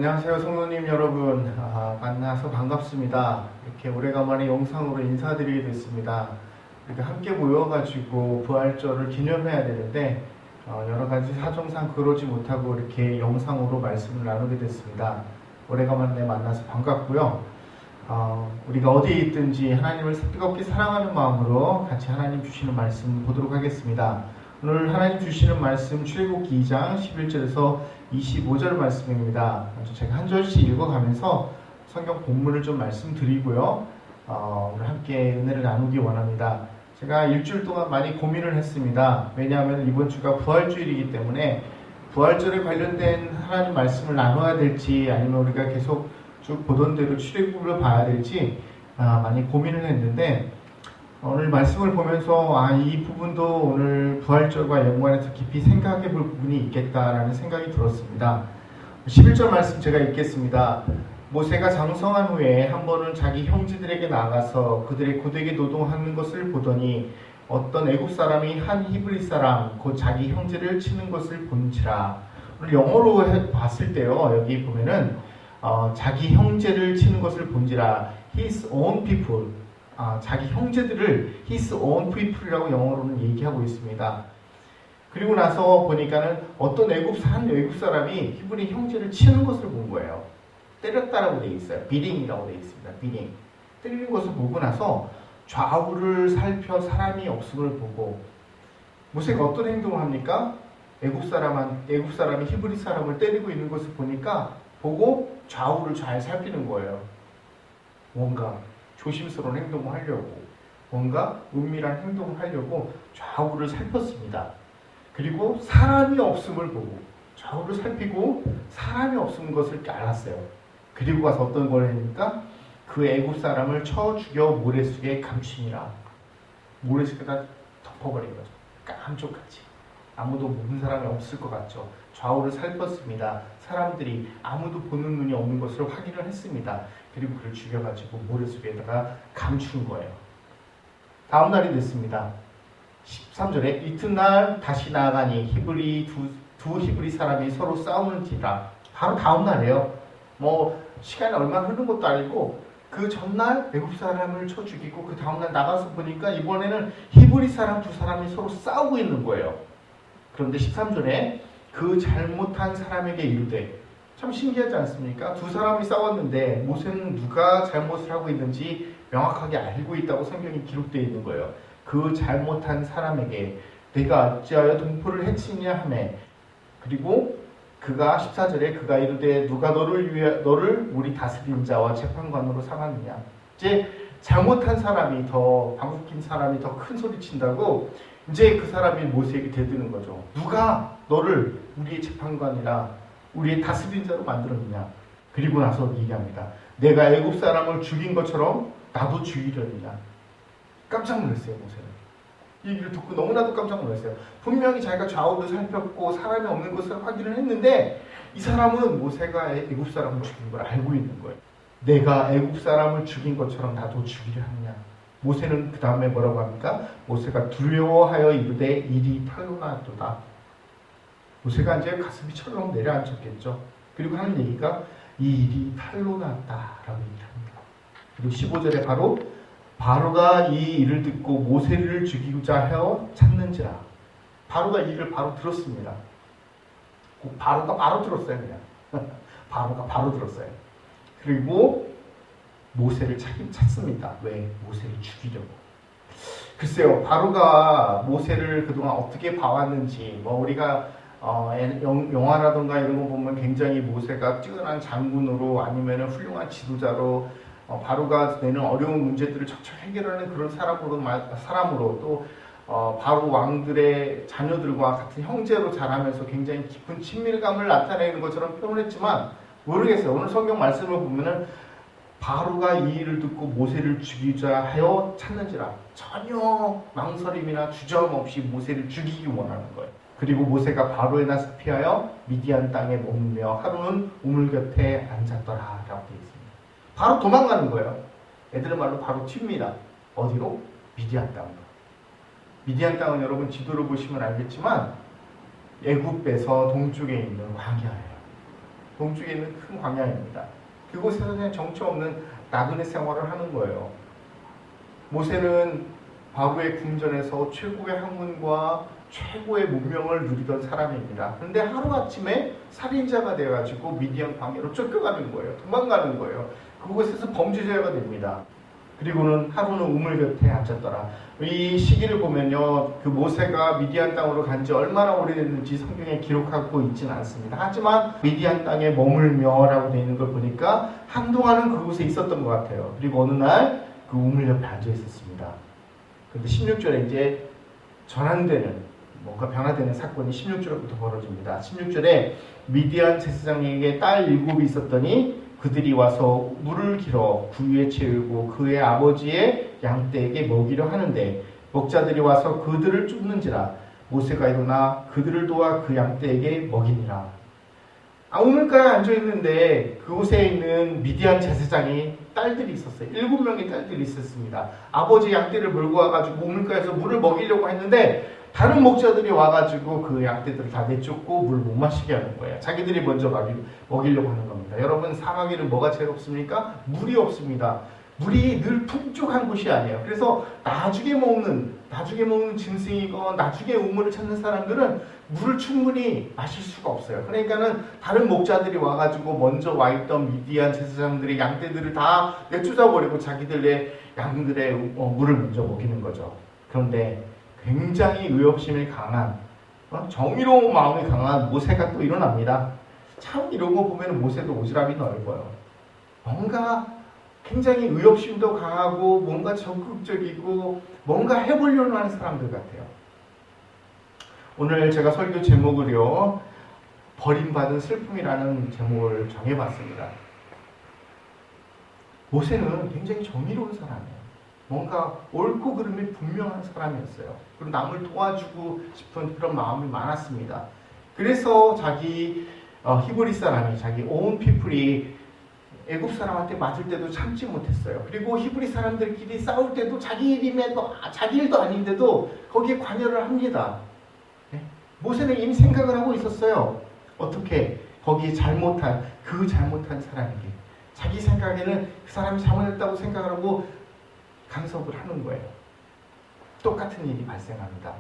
안녕하세요, 성도님 여러분. 만나서 반갑습니다. 이렇게 오래간만에 영상으로 인사드리게 됐습니다. 이렇게 함께 모여가지고 부활절을 기념해야 되는데 여러 가지 사정상 그러지 못하고 이렇게 영상으로 말씀을 나누게 됐습니다. 오래간만에 만나서 반갑고요. 우리가 어디에 있든지 하나님을 뜨겁게 사랑하는 마음으로 같이 하나님 주시는 말씀 보도록 하겠습니다. 오늘 하나님 주시는 말씀 출애굽기 2장 11절에서 25절 말씀입니다. 먼저 제가 한 절씩 읽어가면서 성경 본문을 좀 말씀드리고요. 오늘 함께 은혜를 나누기 원합니다. 제가 일주일 동안 많이 고민을 했습니다. 왜냐하면 이번 주가 부활주일이기 때문에 부활절에 관련된 하나님 말씀을 나눠야 될지 아니면 우리가 계속 쭉 보던 대로 출애굽을 봐야 될지 많이 고민을 했는데 오늘 말씀을 보면서 이 부분도 오늘 부활절과 연관해서 깊이 생각해 볼 부분이 있겠다라는 생각이 들었습니다. 11절 말씀 제가 읽겠습니다. 모세가 장성한 후에 한 번은 자기 형제들에게 나가서 그들의 고되게 노동하는 것을 보더니 어떤 애굽 사람이 한 히브리 사람 곧 자기 형제를 치는 것을 본지라. 오늘 영어로 봤을 때요, 여기 보면은 자기 형제를 치는 것을 본지라, his own people, 자기 형제들을 his own people이라고 영어로는 얘기하고 있습니다. 그리고 나서 보니까는 어떤 한 애굽 사람이 히브리 형제를 치는 것을 본 거예요. 때렸다라고 되어 있어요. 비딩이라고 되어 있습니다. 비딩. 때리는 것을 보고 나서 좌우를 살펴 사람이 없음을 보고 모세가 어떤 행동을 합니까? 애굽 사람이 히브리 사람을 때리고 있는 것을 보고 좌우를 잘 살피는 거예요. 뭔가 조심스러운 행동을 하려고, 뭔가 은밀한 행동을 하려고 좌우를 살폈습니다. 그리고 사람이 없음을 보고 좌우를 살피고 사람이 없는 것을 알았어요. 그리고 가서 어떤 걸 했습니까? 그 애굽 사람을 쳐 죽여 모래속에 감추니라. 모래속에다 덮어버린 거죠. 깜짝같이. 아무도 모르는 사람이 없을 것 같죠. 좌우를 살폈습니다. 사람들이 아무도 보는 눈이 없는 것을 확인을 했습니다. 그리고 그를 죽여가지고 모래속에다가 감춘 거예요. 다음 날이 됐습니다. 13절에 이튿날 다시 나아가니 두 히브리 사람이 서로 싸우는지라. 바로 다음 날이에요. 시간이 얼마 흐른 것도 아니고 그 전날 애굽 사람을 쳐 죽이고 그 다음날 나가서 보니까 이번에는 히브리 사람 두 사람이 서로 싸우고 있는 거예요. 그런데 13절에 그 잘못한 사람에게 이르되, 참 신기하지 않습니까? 두 사람이 싸웠는데 모세는 누가 잘못을 하고 있는지 명확하게 알고 있다고 성경이 기록되어 있는 거예요. 그 잘못한 사람에게 내가 어찌하여 동포를 해치냐 하매, 그리고 그가 14절에 그가 이르되 누가 너를 우리 다스린 자와 재판관으로 삼았느냐. 이제 잘못한 사람이 방귀낀 사람이 더 큰 소리 친다고 이제 그 사람이 모세에게 대드는 거죠. 누가 너를 우리의 재판관이라 우리의 다스린 자로 만들었느냐. 그리고 나서 얘기합니다. 내가 애굽 사람을 죽인 것처럼 나도 죽이려느냐. 깜짝 놀랐어요, 모세는. 이 얘기를 듣고 너무나도 깜짝 놀랐어요. 분명히 자기가 좌우를 살폈고 사람이 없는 것을 확인을 했는데 이 사람은 모세가 애굽 사람을 죽인 걸 알고 있는 거예요. 내가 애굽 사람을 죽인 것처럼 나도 죽이려 하느냐. 모세는 그 다음에 뭐라고 합니까? 모세가 두려워하여 이르되 일이 탈로나도다. 모세가 이제 가슴이 철렁 내려앉았겠죠. 그리고 하는 얘기가 이 일이 탈로났다라고 얘기합니다. 그리고 15절에 바로가 이 일을 듣고 모세를 죽이고자 하여 찾는지라. 바로가 이 일을 바로 들었습니다. 바로가 바로 들었어요, 그냥. 바로가 바로 들었어요. 그리고 모세를 찾습니다. 왜? 모세를 죽이려고. 글쎄요, 바로가 모세를 그동안 어떻게 봐왔는지, 우리가 영화라던가 이런 거 보면 굉장히 모세가 뛰어난 장군으로 아니면 훌륭한 지도자로 바로가 내는 어려운 문제들을 척척 해결하는 그런 사람으로 또 바로 왕들의 자녀들과 같은 형제로 자라면서 굉장히 깊은 친밀감을 나타내는 것처럼 표현했지만 모르겠어요. 오늘 성경 말씀을 보면은 바로가 이 일을 듣고 모세를 죽이자 하여 찾는지라. 전혀 망설임이나 주저함 없이 모세를 죽이기 원하는 거예요. 그리고 모세가 바로의 낯을 피하여 미디안 땅에 머물며 하루는 우물 곁에 앉았더라 라고 되어 있습니다. 바로 도망가는 거예요. 애들 말로 바로 튑니다. 어디로? 미디안 땅으로. 미디안 땅은 여러분 지도를 보시면 알겠지만 애굽에서 동쪽에 있는 광야예요. 동쪽에 있는 큰 광야입니다. 그곳에서 그냥 정처 없는 나그네 생활을 하는 거예요. 모세는 바로의 궁전에서 최고의 학문과 최고의 문명을 누리던 사람입니다. 그런데 하루아침에 살인자가 되어가지고 미디안 광야로 쫓겨가는 거예요. 도망가는 거예요. 그곳에서 범죄자가 됩니다. 그리고는 하루는 우물 곁에 앉았더라. 이 시기를 보면요, 그 모세가 미디안 땅으로 간 지 얼마나 오래됐는지 성경에 기록하고 있지는 않습니다. 하지만 미디안 땅에 머물며라고 되어 있는 걸 보니까 한동안은 그곳에 있었던 것 같아요. 그리고 어느 날 그 우물 옆에 앉아 있었습니다. 그런데 16절에 이제 전환되는, 뭔가 변화되는 사건이 16절부터 벌어집니다. 16절에 미디안 제사장에게 딸 7이 있었더니 그들이 와서 물을 길어 구유에 채우고 그의 아버지의 양떼에게 먹이려 하는데 목자들이 와서 그들을 쫓는지라 모세가 일어나 그들을 도와 그 양떼에게 먹이니라. 우물가에 앉아있는데 그곳에 있는 미디안 제사장이 딸들이 있었어요. 7명의 딸들이 있었습니다. 아버지 양떼를 몰고 와가지고 우물가에서 물을 먹이려고 했는데 다른 목자들이 와가지고 그 양떼들을 다 내쫓고 물 못 마시게 하는 거예요. 자기들이 먼저 먹이려고 하는 겁니다. 여러분, 사막에는 뭐가 제일 없습니까? 물이 없습니다. 물이 늘 풍족한 곳이 아니에요. 그래서 나중에 먹는 짐승이건 나중에 우물을 찾는 사람들은 물을 충분히 마실 수가 없어요. 그러니까는 다른 목자들이 와가지고 먼저 와있던 미디안 제사장들의 양떼들을 다 내쫓아버리고 자기들의 양들의 물을 먼저 먹이는 거죠. 그런데 굉장히 의협심이 강한, 정의로운 마음이 강한 모세가 또 일어납니다. 참 이런 거 보면 모세도 오지랖이 넓어요. 뭔가 굉장히 의협심도 강하고 뭔가 적극적이고 뭔가 해보려고 하는 사람들 같아요. 오늘 제가 설교 제목을요, 버림받은 슬픔이라는 제목을 정해봤습니다. 모세는 굉장히 정의로운 사람이에요. 뭔가 옳고 그름이 분명한 사람이었어요. 그리고 남을 도와주고 싶은 그런 마음이 많았습니다. 그래서 자기 히브리 사람이, 자기 온 피플이 애굽 사람한테 맞을 때도 참지 못했어요. 그리고 히브리 사람들끼리 싸울 때도 자기 일도 아닌데도 거기에 관여를 합니다. 네? 모세는 이미 생각을 하고 있었어요. 어떻게 거기에 잘못한 사람에게 자기 생각에는 그 사람이 잘못했다고 생각을 하고 간섭을 하는 거예요. 똑같은 일이 발생합니다.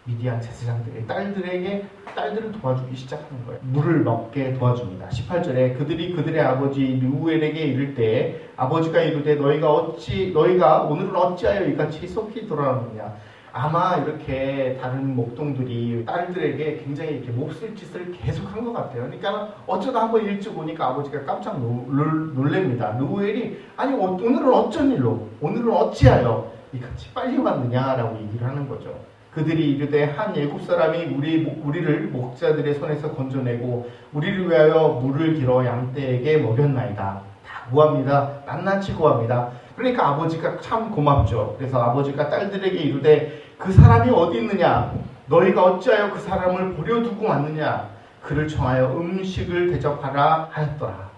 미디안 제사장들의 딸들을 도와주기 시작하는 거예요. 물을 먹게 도와줍니다. 18절에 그들이 그들의 아버지 르우엘에게 이를 때 아버지가 이르되 너희가 오늘은 어찌하여 이같이 속히 돌아오느냐. 아마 이렇게 다른 목동들이 딸들에게 굉장히 이렇게 몹쓸 짓을 계속한 것 같아요. 그러니까 어쩌다 한번 일찍 오니까 아버지가 깜짝 놀랍니다. 르우엘이 아니 오늘은 어쩐 일로, 오늘은 어찌하여 이같이 빨리 왔느냐라고 얘기를 하는 거죠. 그들이 이르되 한 애굽 사람이 우리를 목자들의 손에서 건져내고 우리를 위하여 물을 길어 양떼에게 먹였나이다. 다 구합니다. 낱낱이 구합니다. 그러니까 아버지가 참 고맙죠. 그래서 아버지가 딸들에게 이르되 그 사람이 어디 있느냐? 너희가 어찌하여 그 사람을 버려두고 왔느냐? 그를 청하여 음식을 대접하라 하였더라.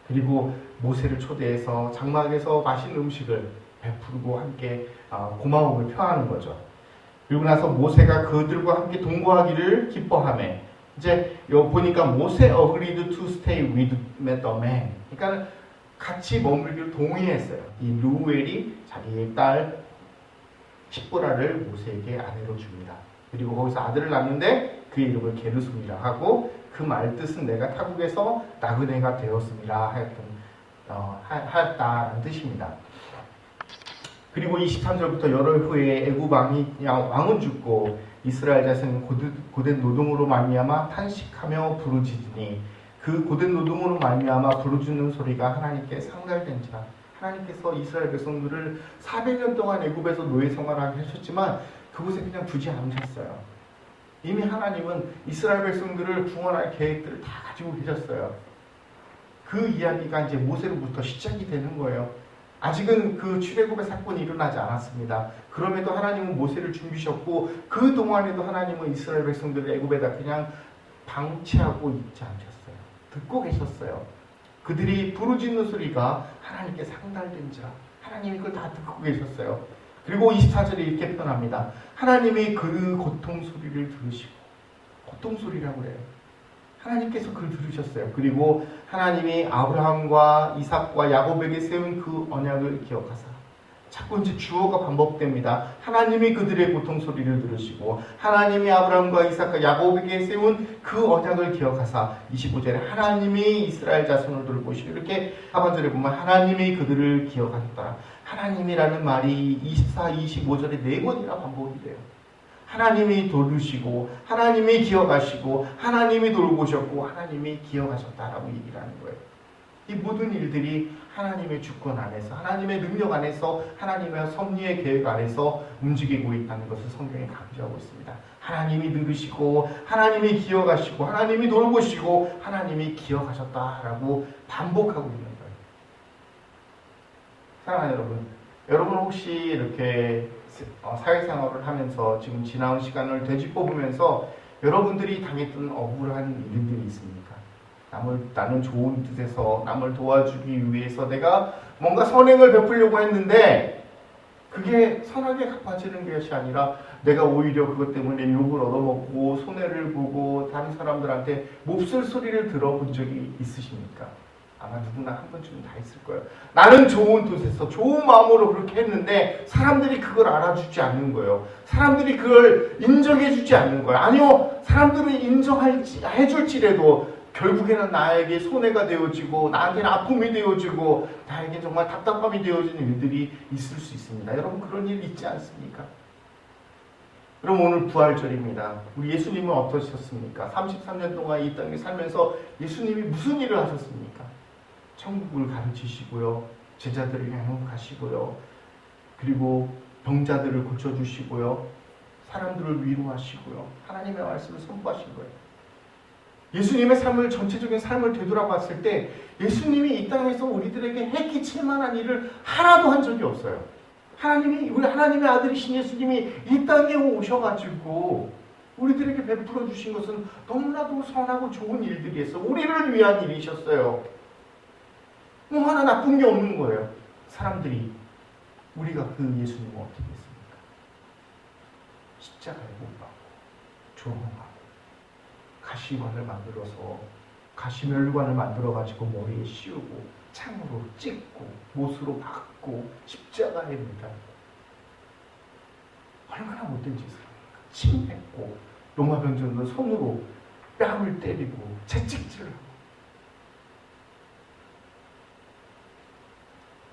그리고 모세를 초대해서 장막에서 맛있는 음식을 베푸고 함께 고마움을 표하는 거죠. 그리고 나서 모세가 그들과 함께 동거하기를 기뻐하며, 이제 여기 보니까 모세 agreed to stay with the man. 그러니까 같이 머물기를 동의했어요. 이 르우엘이 자기의 딸 십보라를 모세에게 아내로 줍니다. 그리고 거기서 아들을 낳는데 그 이름을 게르솜이라 하고 그 말 뜻은 내가 타국에서 나그네가 되었음이라 하였다는 뜻입니다. 그리고 23절부터 열흘 후에 애굽 왕은 죽고 이스라엘 자손은 고된 노동으로 말미암아 탄식하며 부르짖으니 그 고된 노동으로 말미암아 부르짖는 소리가 하나님께 상달된지라. 하나님께서 이스라엘 백성들을 400년 동안 애굽에서 노예 생활하게 하셨지만 그곳에 그냥 두지 않으셨어요. 이미 하나님은 이스라엘 백성들을 구원할 계획들을 다 가지고 계셨어요. 그 이야기가 이제 모세로부터 시작이 되는 거예요. 아직은 그 출애굽의 사건이 일어나지 않았습니다. 그럼에도 하나님은 모세를 준비하셨고 그 동안에도 하나님은 이스라엘 백성들을 애굽에다 그냥 방치하고 있지 않으셨어요. 듣고 계셨어요. 그들이 부르짖는 소리가 하나님께 상달된지라. 하나님이 그걸 다 듣고 계셨어요. 그리고 24절에 이렇게 표현합니다. 하나님이 그 고통 소리를 들으시고, 고통 소리라고 그래요. 하나님께서 그를 들으셨어요. 그리고 하나님이 아브라함과 이삭과 야곱에게 세운 그 언약을 기억하사. 자꾸 이제 주어가 반복됩니다. 하나님이 그들의 고통 소리를 들으시고 하나님이 아브라함과 이삭과 야곱에게 세운 그 언약을 기억하사. 25절에 하나님이 이스라엘 자손을 돌보시고, 이렇게 하반절에 보면 하나님이 그들을 기억하셨더라. 하나님이라는 말이 24, 25절에 4번이나 반복이 돼요. 하나님이 돌보시고 하나님이 기억하시고 하나님이 돌보셨고 하나님이 기억하셨다라고 얘기를 하는 거예요. 이 모든 일들이 하나님의 주권 안에서, 하나님의 능력 안에서, 하나님의 섭리의 계획 안에서 움직이고 있다는 것을 성경에 강조하고 있습니다. 하나님이 들으시고 하나님이 기억하시고 하나님이 돌보시고 하나님이 기억하셨다라고 반복하고 있는 거예요. 사랑하는 여러분, 여러분 혹시 이렇게 사회생활을 하면서 지금 지나온 시간을 되짚어 보면서 여러분들이 당했던 억울한 일들이 있습니까? 나는 좋은 뜻에서 남을 도와주기 위해서 내가 뭔가 선행을 베풀려고 했는데 그게 선하게 갚아지는 것이 아니라 내가 오히려 그것 때문에 욕을 얻어먹고 손해를 보고 다른 사람들한테 몹쓸 소리를 들어본 적이 있으십니까? 아마 누구나 한 번쯤은 다 있을 거예요. 나는 좋은 뜻에서 좋은 마음으로 그렇게 했는데 사람들이 그걸 알아주지 않는 거예요. 사람들이 그걸 인정해주지 않는 거예요. 아니요, 사람들은 인정해줄지라도 결국에는 나에게 손해가 되어지고 나한테는 아픔이 되어지고 나에게 정말 답답함이 되어지는 일들이 있을 수 있습니다. 여러분, 그런 일 있지 않습니까? 그럼 오늘 부활절입니다. 우리 예수님은 어떠셨습니까? 33년 동안 이 땅에 살면서 예수님이 무슨 일을 하셨습니까? 천국을 가르치시고요, 제자들을 양육하시고요, 그리고 병자들을 고쳐주시고요, 사람들을 위로하시고요, 하나님의 말씀을 선포하신 거예요. 예수님의 삶을, 전체적인 삶을 되돌아봤을 때 예수님이 이 땅에서 우리들에게 해끼칠 만한 일을 하나도 한 적이 없어요. 우리 하나님의 아들이신 예수님이 이 땅에 오셔가지고 우리들에게 베풀어 주신 것은 너무나도 선하고 좋은 일들이었어요. 우리를 위한 일이셨어요. 뭐 하나 나쁜 게 없는 거예요. 사람들이 우리가 그 예수님을 어떻게 했습니까? 십자가에 못 박고 조롱하고 가시관을 만들어서 가시멸관을 만들어가지고 머리에 씌우고 창으로 찍고 못으로 박고 십자가에 매달고 얼마나 못된 짓을 합니까? 침뱉고 로마 병정은 손으로 뺨을 때리고 채찍질하고.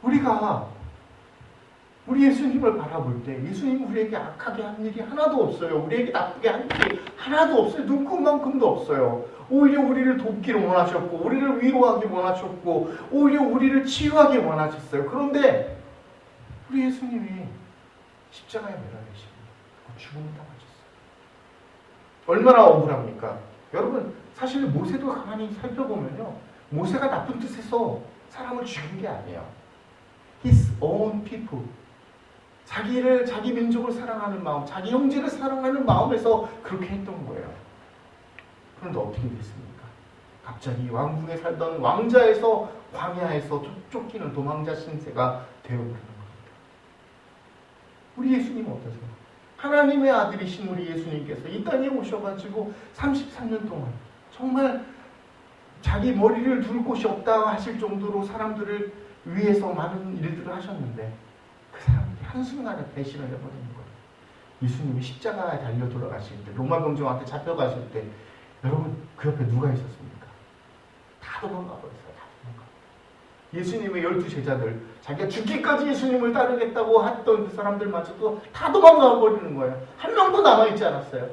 우리가 우리 예수님을 바라볼 때 예수님 우리에게 악하게 한 일이 하나도 없어요. 우리에게 나쁘게 한 일이 하나도 없어요. 눈꼽만큼도 없어요. 오히려 우리를 돕기를 원하셨고 우리를 위로하기 원하셨고 오히려 우리를 치유하기 원하셨어요. 그런데 우리 예수님이 십자가에 매달리시고 죽음을 당하셨어요. 얼마나 억울합니까? 여러분, 사실 모세도 가만히 살펴보면요, 모세가 나쁜 뜻에서 사람을 죽인 게 아니에요. His own people, 자기 민족을 사랑하는 마음, 자기 형제를 사랑하는 마음에서 그렇게 했던 거예요. 그런데 어떻게 됐습니까? 갑자기 왕궁에 살던 왕자에서 광야에서 쫓기는 도망자 신세가 되어버리는 겁니다. 우리 예수님은 어떠세요? 하나님의 아들이신 우리 예수님께서 이 땅에 오셔가지고 33년 동안 정말 자기 머리를 둘 곳이 없다 하실 정도로 사람들을 위해서 많은 일들을 하셨는데 그 사람들이 한순간에 배신을 해버리는 거예요. 예수님이 십자가에 달려 돌아가실 때, 로마 병정한테 잡혀가실 때 여러분 그 옆에 누가 있었습니까? 다 도망가 버렸어요. 다 도망가. 예수님의 12 제자들, 자기가 죽기까지 예수님을 따르겠다고 했던 그 사람들마저도 다 도망가 버리는 거예요. 한 명도 남아있지 않았어요.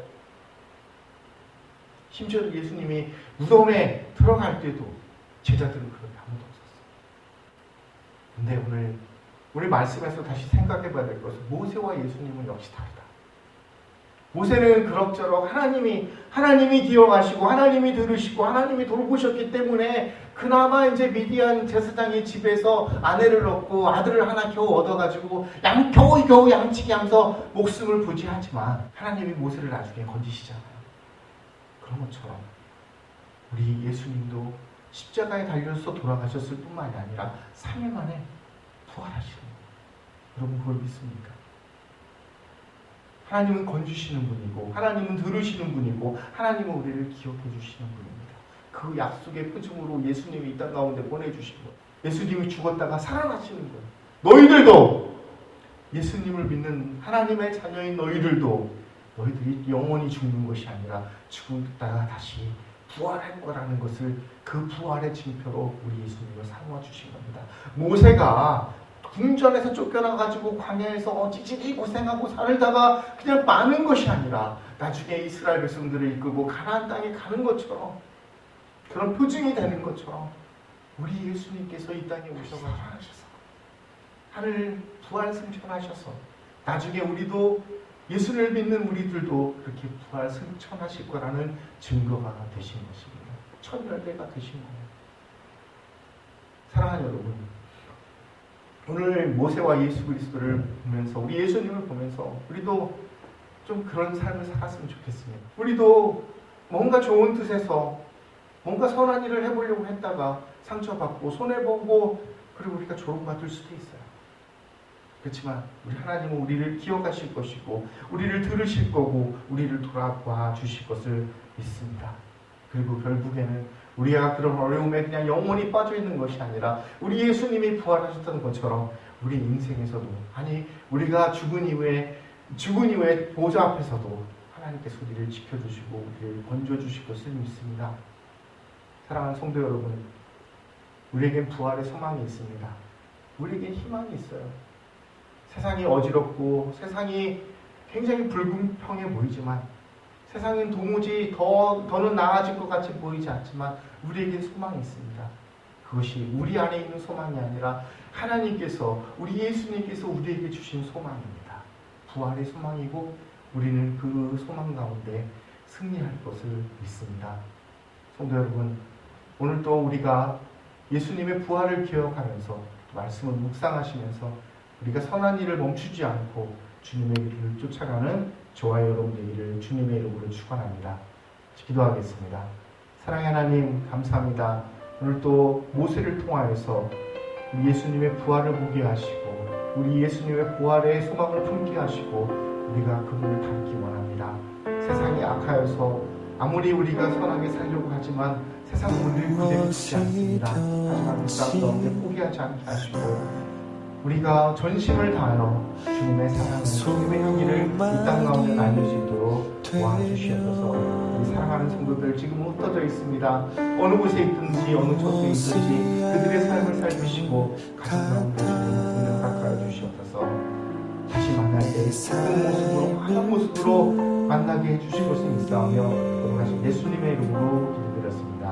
심지어 예수님이 무덤에 들어갈 때도 제자들은 그렇게 아무도 없었어요. 근데 오늘 우리 말씀에서 다시 생각해 봐야 될 것은 모세와 예수님은 역시 다르다. 모세는 그럭저럭 하나님이 기억하시고 하나님이 들으시고 하나님이 돌보셨기 때문에 그나마 이제 미디안 제사장의 집에서 아내를 얻고 아들을 하나 겨우 얻어가지고 겨우 양치기 하면서 목숨을 부지하지만 하나님이 모세를 나중에 건지시잖아요. 그런 것처럼 우리 예수님도 십자가에 달려서 돌아가셨을 뿐만이 아니라 3일 만에 부활하시는 거예요. 여러분 그걸 믿습니까? 하나님은 건주시는 분이고 하나님은 들으시는 분이고 하나님은 우리를 기억해 주시는 분입니다. 그 약속의 표징으로 예수님이 이 땅 가운데 보내주신 거예요. 예수님이 죽었다가 살아나시는 거예요. 너희들도, 예수님을 믿는 하나님의 자녀인 너희들도, 너희들이 영원히 죽는 것이 아니라 죽었다가 다시 부활할 거라는 것을, 그 부활의 징표로 우리 예수님을 삼아주신 겁니다. 모세가 궁전에서 쫓겨나가지고 광야에서 찌질이 고생하고 살다가 그냥 마는 것이 아니라 나중에 이스라엘 백성들을 이끌고 가나안 땅에 가는 것처럼, 그런 표징이 되는 것처럼 우리 예수님께서 이 땅에 오셔서 하늘 부활 승천하셔서 나중에 우리도, 예수를 믿는 우리들도 그렇게 부활 승천하실 거라는 증거가 되신 것입니다. 천열대가 되신 거예요. 사랑하는 여러분, 오늘 모세와 예수 그리스도를 보면서, 우리 예수님을 보면서 우리도 좀 그런 삶을 살았으면 좋겠습니다. 우리도 뭔가 좋은 뜻에서 뭔가 선한 일을 해보려고 했다가 상처받고 손해보고, 그리고 우리가 조롱받을 수도 있어요. 그렇지만 우리 하나님은 우리를 기억하실 것이고 우리를 들으실 거고 우리를 돌아봐 주실 것을 믿습니다. 그리고 결국에는 우리가 그런 어려움에 그냥 영원히 빠져 있는 것이 아니라 우리 예수님이 부활하셨던 것처럼 우리 인생에서도, 아니 우리가 죽은 이후에 보좌 앞에서도 하나님께서 우리를 지켜주시고 우리를 건져주실 것을 믿습니다. 사랑하는 성도 여러분, 우리에겐 부활의 소망이 있습니다. 우리에겐 희망이 있어요. 세상이 어지럽고 세상이 굉장히 불공평해 보이지만, 세상은 도무지 더는 나아질 것 같이 보이지 않지만 우리에겐 소망이 있습니다. 그것이 우리 안에 있는 소망이 아니라 하나님께서, 우리 예수님께서 우리에게 주신 소망입니다. 부활의 소망이고 우리는 그 소망 가운데 승리할 것을 믿습니다. 성도 여러분, 오늘 또 우리가 예수님의 부활을 기억하면서 말씀을 묵상하시면서 우리가 선한 일을 멈추지 않고 주님의 길을 쫓아가는 저와 여러분 되기를 주님의 이름으로 축원합니다. 기도하겠습니다. 사랑의 하나님, 감사합니다. 오늘 또 모세를 통하여서 우리 예수님의 부활을 보게 하시고 우리 예수님의 부활의 소망을 품게 하시고 우리가 그분을 닮기 원합니다. 세상이 악하여서 아무리 우리가 선하게 살려고 하지만 세상은 우리를 그대로 두지 않습니다. 하지만 그 땅 가운데 포기하지 않게 하시고 우리가 전심을 다하여 주님의 사랑을, 주님의 향기를 이 땅 가운데 나눌 수 있도록 도와주시옵소서. 우리 사랑하는 성도들 지금 흩어져 있습니다. 어느 곳에 있든지 어느 쪽에 있든지 그들의 삶을 살피시고 가슴 가운데 주님을 가까이 주시옵소서. 다시 만날 때 새로운 모습으로, 환한 모습으로 만나게 해주실 것을 믿사오며 돌아가신 예수님의 이름으로 기도드렸습니다.